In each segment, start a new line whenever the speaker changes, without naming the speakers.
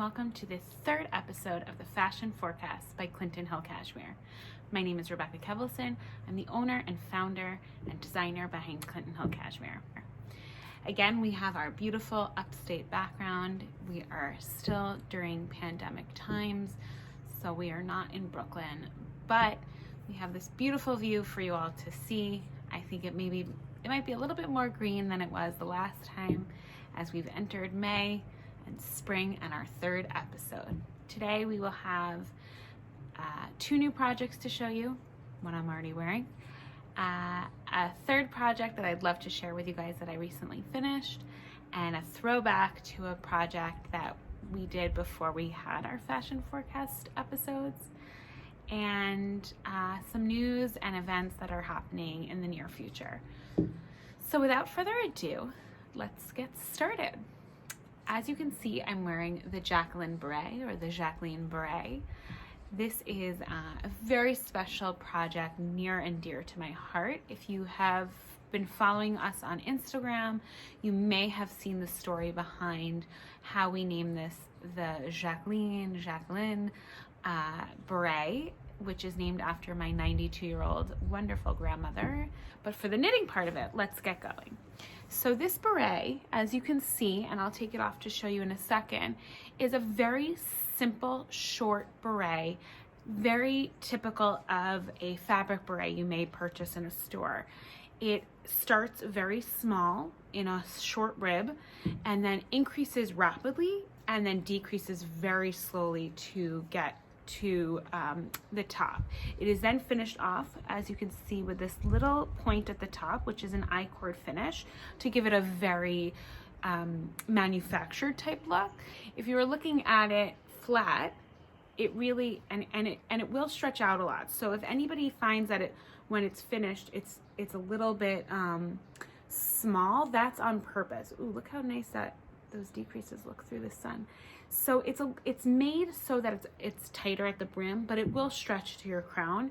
welcome to this third episode of the Fashion Forecast by Clinton Hill Cashmere. My name is Rebecca Kevelson. I'm the owner and founder and designer behind Clinton Hill Cashmere. Again, we have our beautiful upstate background. We are still during pandemic times, so we are not in Brooklyn, but we have this beautiful view for you all to see. I think it might be a little bit more green than it was the last time, as we've entered May and spring and our third episode. Today we will have two new projects to show you, one I'm already wearing, a third project that I'd love to share with you guys that I recently finished, and a throwback to a project that we did before we had our Fashion Forecast episodes, and some news and events that are happening in the near future. So without further ado, let's get started. As you can see, I'm wearing the Jacqueline Beret, or the Jacqueline Beret. This is a very special project near and dear to my heart. If you have been following us on Instagram, you may have seen the story behind how we named this the Jacqueline Beret, which is named after my 92-year-old wonderful grandmother. But for the knitting part of it, let's get going. So this beret, as you can see, and I'll take it off to show you in a second, is a very simple, short beret, very typical of a fabric beret you may purchase in a store. It starts very small in a short rib and then increases rapidly and then decreases very slowly to get to the top. It is then finished off, as you can see, with this little point at the top, which is an I-cord finish, to give it a very manufactured type look. If you were looking at it flat, it really and it will stretch out a lot. So if anybody finds that it, when it's finished, it's a little bit small, that's on purpose. Ooh, look how nice that those decreases look through the sun. So it's made so that it's tighter at the brim, but it will stretch to your crown.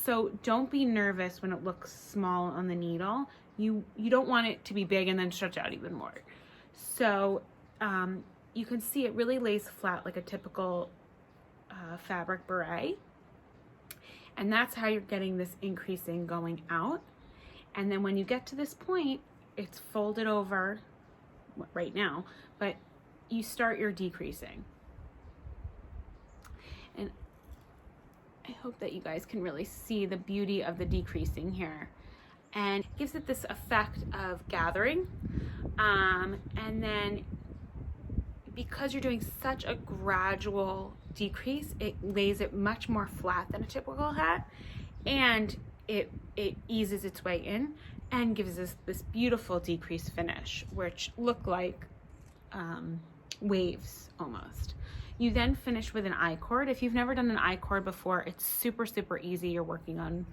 So don't be nervous when it looks small on the needle. You don't want it to be big and then stretch out even more. So you can see it really lays flat like a typical fabric beret. And that's how you're getting this increasing going out. And then when you get to this point, it's folded over right now, but you start your decreasing. And I hope that you guys can really see the beauty of the decreasing here. And it gives it this effect of gathering. And then because you're doing such a gradual decrease, it lays it much more flat than a typical hat, and it eases its way in and gives us this beautiful decrease finish, which look like waves almost. You then finish with an I-cord. If you've never done an I-cord before, it's super easy. You're working on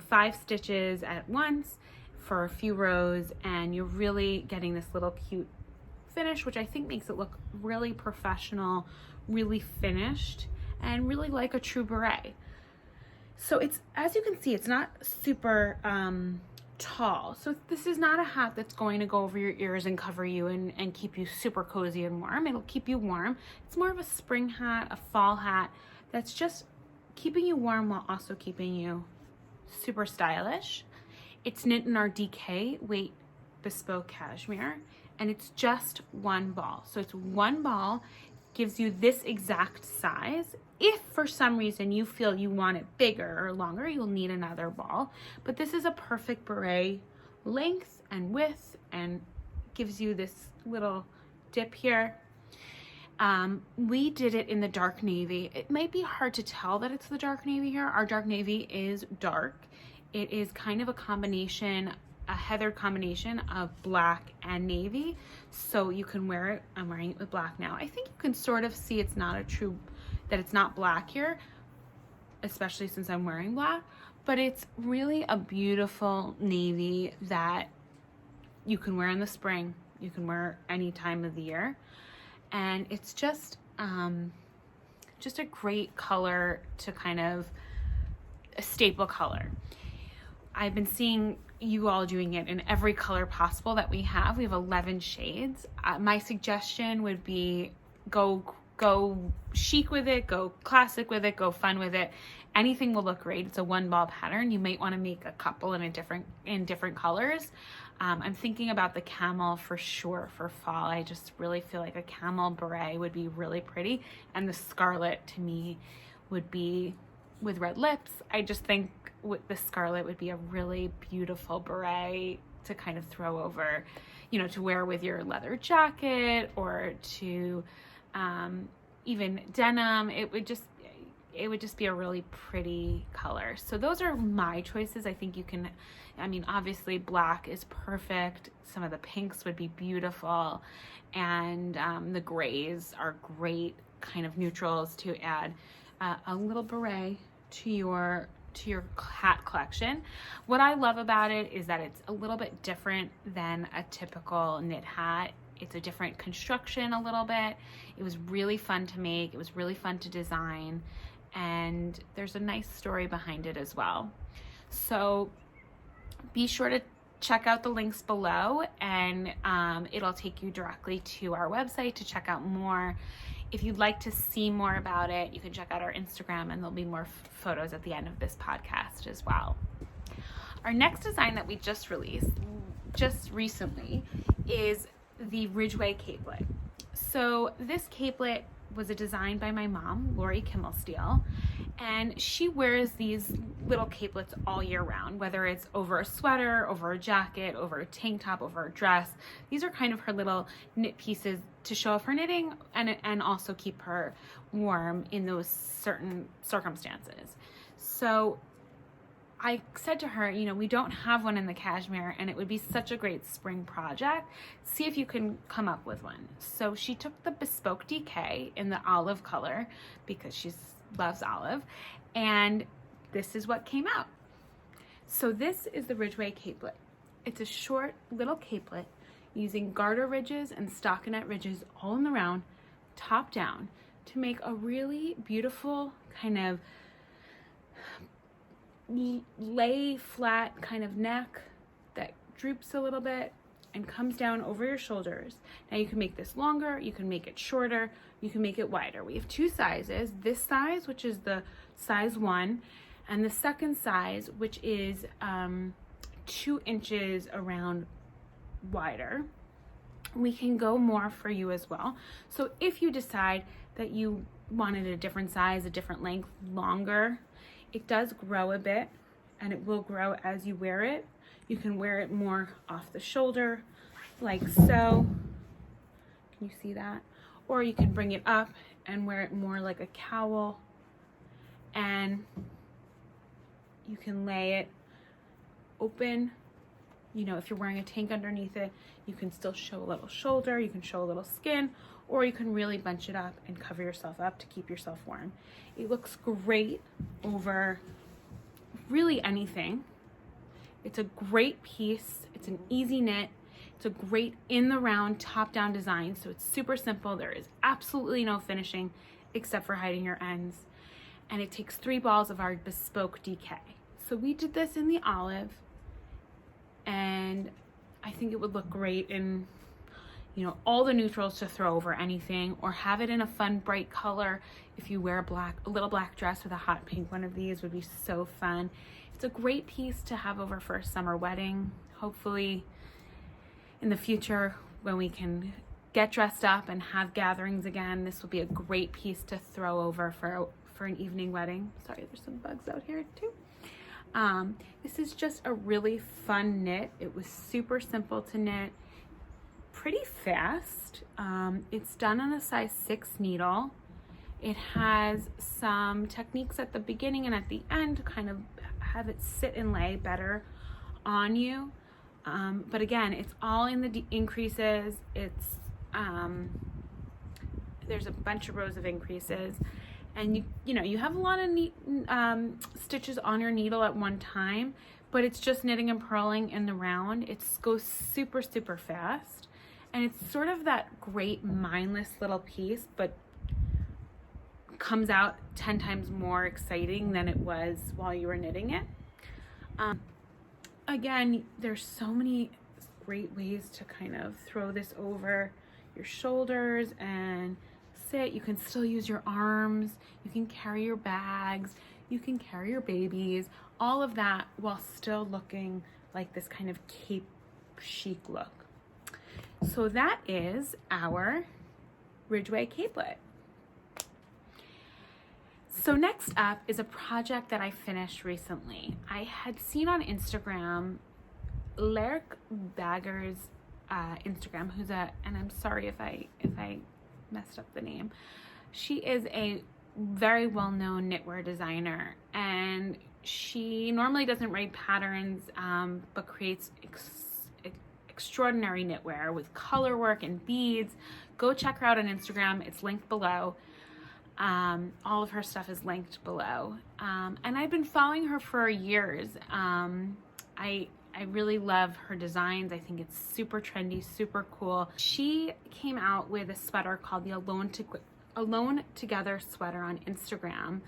5 stitches at once for a few rows, and you're really getting this little cute finish, which I think makes it look really professional, really finished, and really like a true beret. So it's, as you can see, it's not super tall. So this is not a hat that's going to go over your ears and cover you and keep you super cozy and warm. It'll keep you warm. It's more of a spring hat, a fall hat that's just keeping you warm while also keeping you super stylish. It's knit in our DK weight bespoke cashmere, and it's just one ball. So it's one ball, gives you this exact size. If for some reason you feel you want it bigger or longer, you'll need another ball. But this is a perfect beret length and width, and gives you this little dip here. We did it in the dark navy. It might be hard to tell that it's the dark navy here. Our dark navy is dark. It is kind of a combination, a heathered combination of black and navy. So you can wear it. I'm wearing it with black now. I think you can sort of see it's not a true, that it's not black here, especially since I'm wearing black, but it's really a beautiful navy that you can wear in the spring. You can wear any time of the year. And it's just a great color to kind of a staple color. I've been seeing you all doing it in every color possible that we have. We have 11 shades. My suggestion would be go go chic with it, go classic with it, go fun with it. Anything will look great. It's a one ball pattern. You might want to make a couple in different colors. I'm thinking about the camel for sure for fall. I just really feel like a camel beret would be really pretty, and the scarlet to me would be with red lips. I just think with the scarlet would be a really beautiful beret to kind of throw over, you know, to wear with your leather jacket, or to even denim. It would just be a really pretty color. So those are my choices. I think you can, I mean, obviously black is perfect. Some of the pinks would be beautiful, and the grays are great kind of neutrals to add a little beret to your hat collection. What I love about it is that it's a little bit different than a typical knit hat. It's a different construction a little bit. It was really fun to make. It was really fun to design, and there's a nice story behind it as well. So be sure to check out the links below, and it'll take you directly to our website to check out more. If you'd like to see more about it, you can check out our Instagram, and there'll be more photos at the end of this podcast as well. Our next design that we just released just recently is the Ridgeway Capelet. So this capelet was a design by my mom, Lori Kimmelsteele, and she wears these little capelets all year round, whether it's over a sweater, over a jacket, over a tank top, over a dress. These are kind of her little knit pieces to show off her knitting and also keep her warm in those certain circumstances. So I said to her, you know, we don't have one in the cashmere, and it would be such a great spring project. See if you can come up with one. So she took the bespoke DK in the olive color because she loves olive, and this is what came out. So this is the Ridgeway Capelet. It's a short little capelet using garter ridges and stockinette ridges all in the round, top down, to make a really beautiful kind of lay flat kind of neck that droops a little bit and comes down over your shoulders. Now you can make this longer, you can make it shorter, you can make it wider. We have two sizes, this size, which is the size 1, and the second size, which is 2 inches around wider. We can go more for you as well. So if you decide that you wanted a different size, a different length, longer, it does grow a bit, and it will grow as you wear it. You can wear it more off the shoulder, like so. Can you see that? Or you can bring it up and wear it more like a cowl, and you can lay it open. You know, if you're wearing a tank underneath it, you can still show a little shoulder, you can show a little skin, or you can really bunch it up and cover yourself up to keep yourself warm. It looks great over really anything. It's a great piece. It's an easy knit. It's a great in the round top down design. So it's super simple. There is absolutely no finishing except for hiding your ends. And it takes 3 balls of our bespoke DK. So we did this in the olive, and I think it would look great in, you know, all the neutrals to throw over anything, or have it in a fun bright color. If you wear a little black dress with a hot pink one of these would be so fun. It's a great piece to have over for a summer wedding. Hopefully in the future, when we can get dressed up and have gatherings again, this will be a great piece to throw over for an evening wedding. Sorry, there's some bugs out here too. This is just a really fun knit. It was super simple to knit, pretty fast. It's done on a size 6 needle. It has some techniques at the beginning and at the end to kind of have it sit and lay better on you. But again, it's all in the increases. It's there's a bunch of rows of increases, and you know you have a lot of stitches on your needle at one time, but it's just knitting and purling in the round. It goes super fast, and it's sort of that great mindless little piece, but comes out 10 times more exciting than it was while you were knitting it. Again, there's so many great ways to kind of throw this over your shoulders and sit. You can still use your arms. You can carry your bags. You can carry your babies. All of that while still looking like this kind of cape chic look. So that is our Ridgeway Capelet. So next up is a project that I finished recently. I had seen on Instagram, LAERKE Bagger's Instagram, and I'm sorry if I messed up the name. She is a very well-known knitwear designer, and she normally doesn't write patterns, but creates extraordinary knitwear with color work and beads. Go check her out on Instagram. It's linked below. All of her stuff is linked below. And I've been following her for years. I really love her designs. I think it's super trendy, super cool. She came out with a sweater called the Alone Together sweater on Instagram.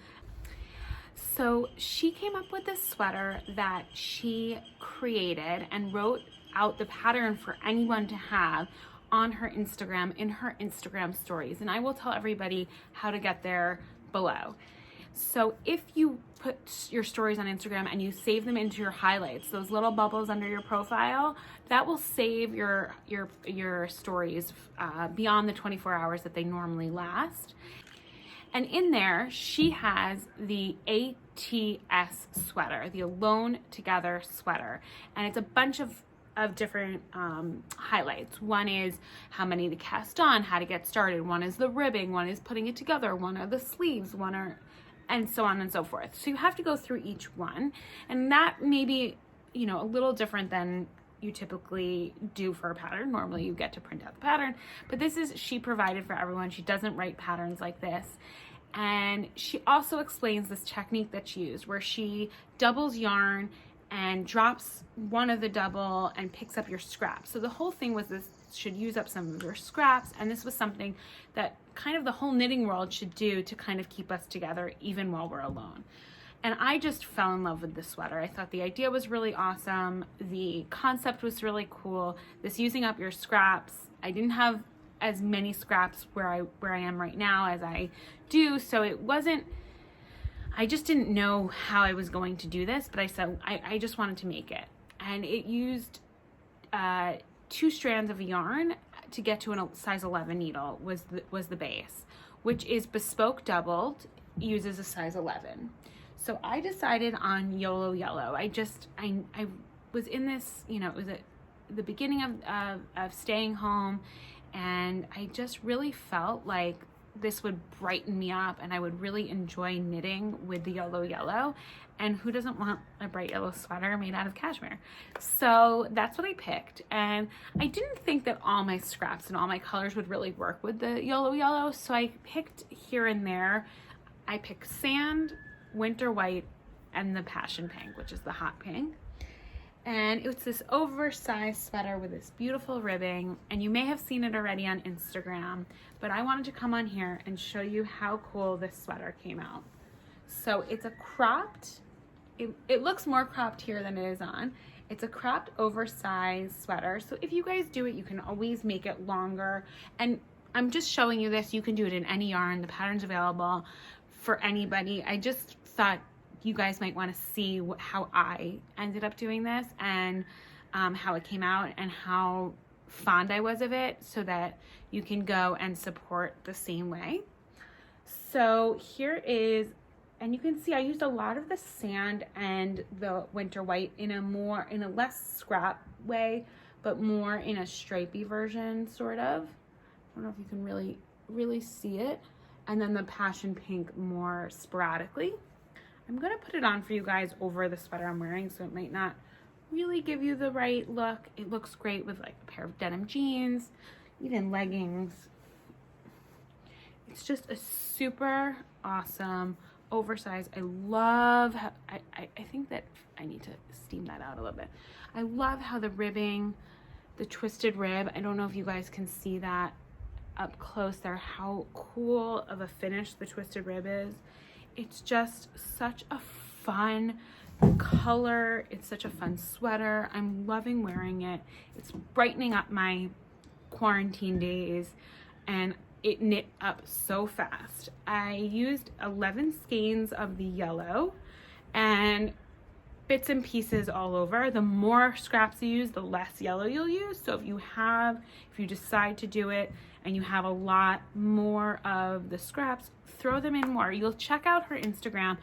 So she came up with this sweater that she created and wrote out the pattern for anyone to have on her Instagram, in her Instagram stories. And I will tell everybody how to get there below. So if you put your stories on Instagram and you save them into your highlights, those little bubbles under your profile, that will save your stories beyond the 24 hours that they normally last. And in there, she has the ATS sweater, the Alone Together sweater. And it's a bunch of different highlights. One is how many to cast on, how to get started. One is the ribbing, one is putting it together, one are the sleeves, and so on and so forth. So you have to go through each one, and that may be, a little different than you typically do for a pattern. Normally you get to print out the pattern, but she provided for everyone. She doesn't write patterns like this. And she also explains this technique that she used where she doubles yarn and drops one of the double and picks up your scraps. So the whole thing was this should use up some of your scraps, and this was something that kind of the whole knitting world should do to kind of keep us together even while we're alone. And I just fell in love with this sweater. I thought the idea was really awesome. The concept was really cool. This using up your scraps. I didn't have as many scraps where I am right now as I do, so I just didn't know how I was going to do this, but I said I just wanted to make it. And it used 2 strands of yarn to get to a size 11 needle was the base, which is bespoke doubled, uses a size 11. So I decided on YOLO Yellow. I was in this, it was at the beginning of staying home, and I just really felt like this would brighten me up and I would really enjoy knitting with the YOLO Yellow. And who doesn't want a bright yellow sweater made out of cashmere? So that's what I picked. And I didn't think that all my scraps and all my colors would really work with the YOLO Yellow. So I picked here and there. I picked sand, winter white, and the passion pink, which is the hot pink. And it's this oversized sweater with this beautiful ribbing, and you may have seen it already on Instagram, but I wanted to come on here and show you how cool this sweater came out. So it's a cropped, it looks more cropped here than it is on. It's a cropped oversized sweater. So if you guys do it, you can always make it longer. And I'm just showing you this. You can do it in any yarn. The pattern's available for anybody. I just thought you guys might want to see how I ended up doing this and how it came out and how fond I was of it, so that you can go and support the same way. So here is, and you can see I used a lot of the sand and the winter white in a less scrap way, but more in a stripey version, sort of. I don't know if you can really see it. And then the passion pink more sporadically. I'm gonna put it on for you guys over the sweater I'm wearing, so it might not really give you the right look. It looks great with like a pair of denim jeans, even leggings. It's just a super awesome oversized. I love how, I think that I need to steam that out a little bit. I love how the ribbing, the twisted rib, I don't know if you guys can see that up close there, how cool of a finish the twisted rib is. It's just such a fun color. It's such a fun sweater. I'm loving wearing it. It's brightening up my quarantine days, and it knit up so fast. I used 11 skeins of the yellow and bits and pieces all over. The more scraps you use, the less yellow you'll use. So if you decide to do it and you have a lot more of the scraps, throw them in more. You'll check out her Instagram.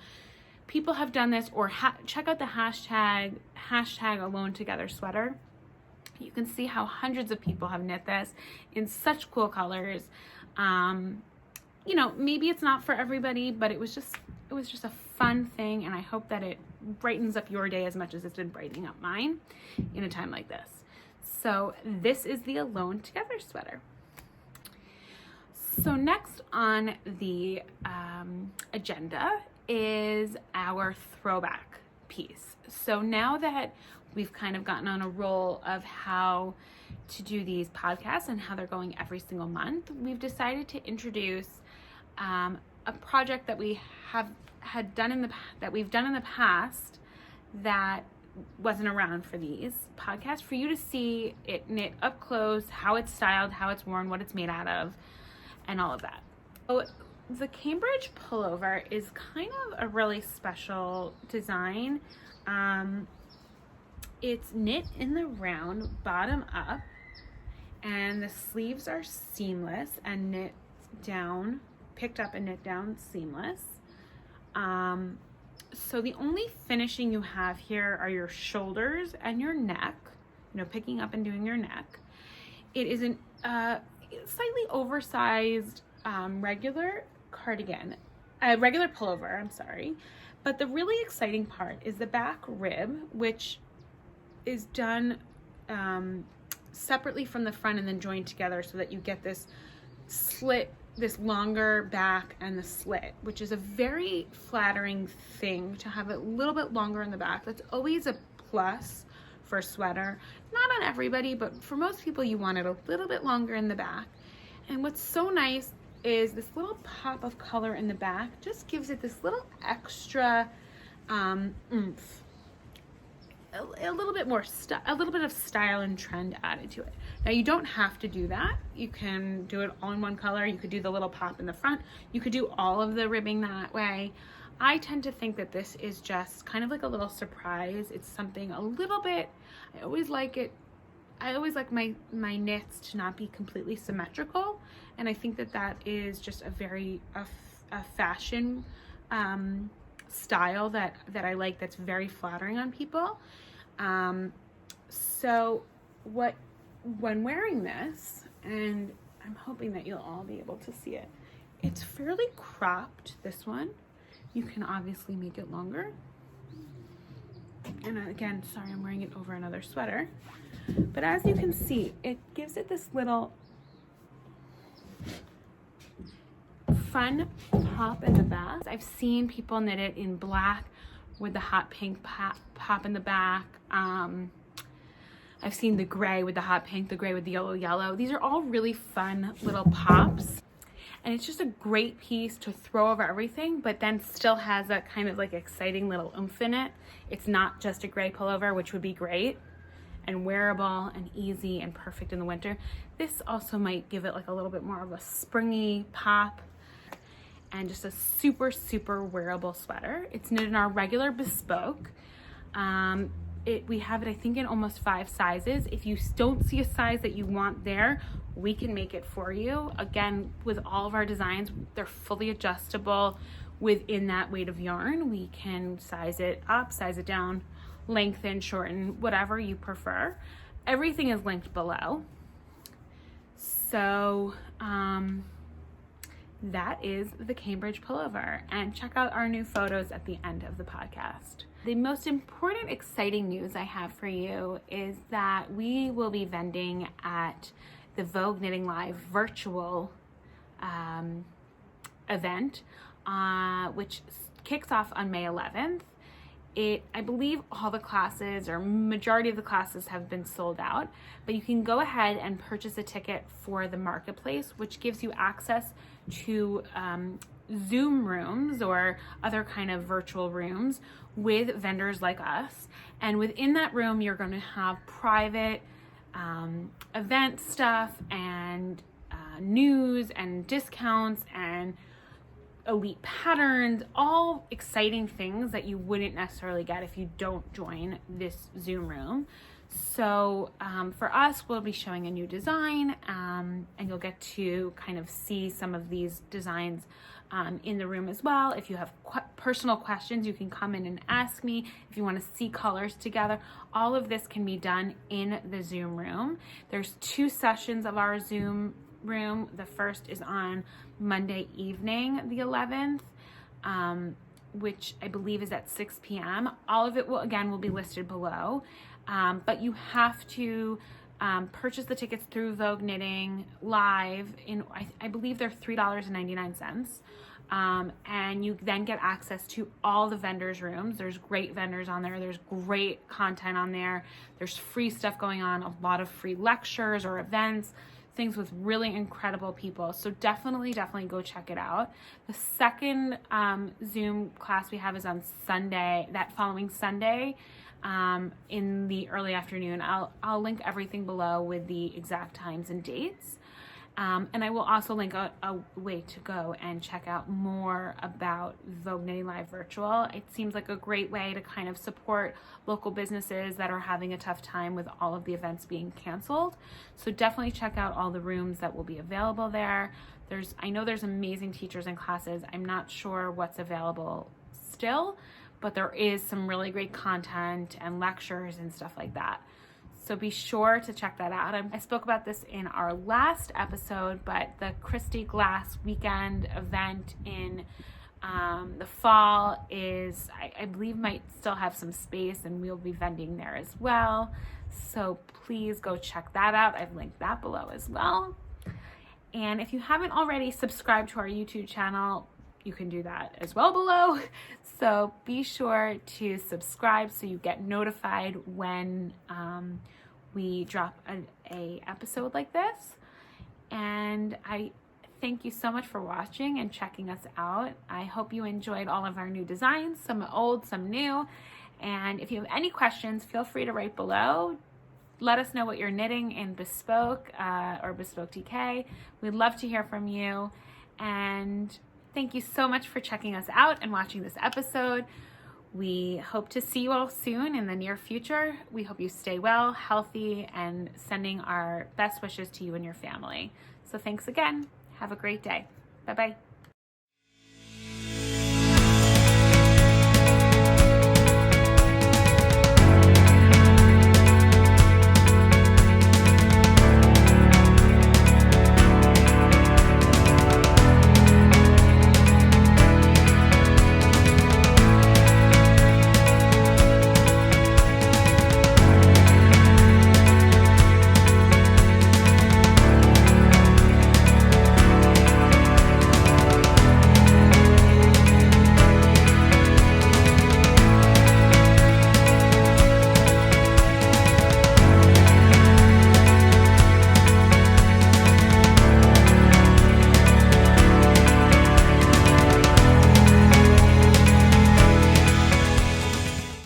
People have done this, or check out the hashtag Alone Together Sweater. You can see how hundreds of people have knit this in such cool colors. You know, maybe it's not for everybody, but it was just a fun thing, and I hope that it brightens up your day as much as it's been brightening up mine in a time like this. So this is the Alone Together sweater. So next on the agenda is our throwback piece. So now that we've kind of gotten on a roll of how to do these podcasts and how they're going every single month, we've decided to introduce a project that we've done in the past that wasn't around for these podcasts, for you to see it knit up close, how it's styled, how it's worn, what it's made out of, and all of that. So the Cambridge pullover is kind of a really special design. It's knit in the round, bottom up, and the sleeves are seamless and knit down, picked up and knit down seamless. So the only finishing you have here are your shoulders and your neck, you know, picking up and doing your neck. It is a slightly oversized regular cardigan, regular pullover, I'm sorry. But the really exciting part is the back rib, which is done separately from the front and then joined together so that you get this slit, this longer back and the slit, which is a very flattering thing to have it a little bit longer in the back. That's always a plus for a sweater. Not on everybody, but for most people you want it a little bit longer in the back. And what's so nice is this little pop of color in the back just gives it this little extra oomph. A little bit more a little bit of style and trend added to it. Now you don't have to do that. You can do it all in one color. You could do the little pop in the front. You could do all of the ribbing that way. I tend to think that this is just kind of like a little surprise. It's something a little bit, I always like my knits to not be completely symmetrical, and I think that is just a very a fashion style that I like, that's very flattering on people. So when wearing this, and I'm hoping that you'll all be able to see it, it's fairly cropped, this one. You can obviously make it longer. And again, sorry, I'm wearing it over another sweater. But as you can see, it gives it this little fun pop in the back. I've seen people knit it in black with the hot pink pop in the back. I've seen the gray with the hot pink, the gray with the yellow. These are all really fun little pops. And it's just a great piece to throw over everything, but then still has that kind of like exciting little oomph in it. It's not just a gray pullover, which would be great and wearable and easy and perfect in the winter. This also might give it like a little bit more of a springy pop, and just a super, super wearable sweater. It's knit in our regular bespoke. We have it, I think, in almost 5 sizes. If you don't see a size that you want there, we can make it for you. Again, with all of our designs, they're fully adjustable within that weight of yarn. We can size it up, size it down, lengthen, shorten, whatever you prefer. Everything is linked below. So that is the Cambridge pullover, and check out our new photos at the end of the podcast. The most important, exciting news I have for you is that we will be vending at the Vogue Knitting Live virtual event, which kicks off on May 11th. I believe all the classes, or majority of the classes, have been sold out, but you can go ahead and purchase a ticket for the marketplace, which gives you access to Zoom rooms or other kind of virtual rooms with vendors like us. And within that room, you're going to have private event stuff and news and discounts and elite patterns, all exciting things that you wouldn't necessarily get if you don't join this Zoom room. So for us, we'll be showing a new design, and you'll get to kind of see some of these designs in the room as well. If you have personal questions, you can come in and ask me. If you want to see colors together, all of this can be done in the Zoom room. There's 2 sessions of our Zoom room. The first is on Monday evening, the 11th, which I believe is at 6 p.m. All of it will be listed below, but you have to purchase the tickets through Vogue Knitting live in, I believe they're $3.99. And you then get access to all the vendors' rooms. There's great vendors on there. There's great content on there. There's free stuff going on, a lot of free lectures or events, things with really incredible people. So definitely go check it out. The second Zoom class we have is on Sunday, that following Sunday, in the early afternoon. I'll link everything below with the exact times and dates. And I will also link a way to go and check out more about Vogue Knitting Live Virtual. It seems like a great way to kind of support local businesses that are having a tough time with all of the events being canceled. So definitely check out all the rooms that will be available there. I know there's amazing teachers and classes. I'm not sure what's available still, but there is some really great content and lectures and stuff like that. So be sure to check that out. I spoke about this in our last episode, but the Kristy Glass weekend event in the fall is, I believe, might still have some space, and we'll be vending there as well. So please go check that out. I've linked that below as well. And if you haven't already subscribed to our YouTube channel, you can do that as well below. So be sure to subscribe so you get notified when we drop a episode like this. And I thank you so much for watching and checking us out. I hope you enjoyed all of our new designs, some old, some new. And if you have any questions, feel free to write below. Let us know what you're knitting in Bespoke or Bespoke TK. We'd love to hear from you. And thank you so much for checking us out and watching this episode. We hope to see you all soon in the near future. We hope you stay well, healthy, and sending our best wishes to you and your family. So thanks again. Have a great day. Bye-bye.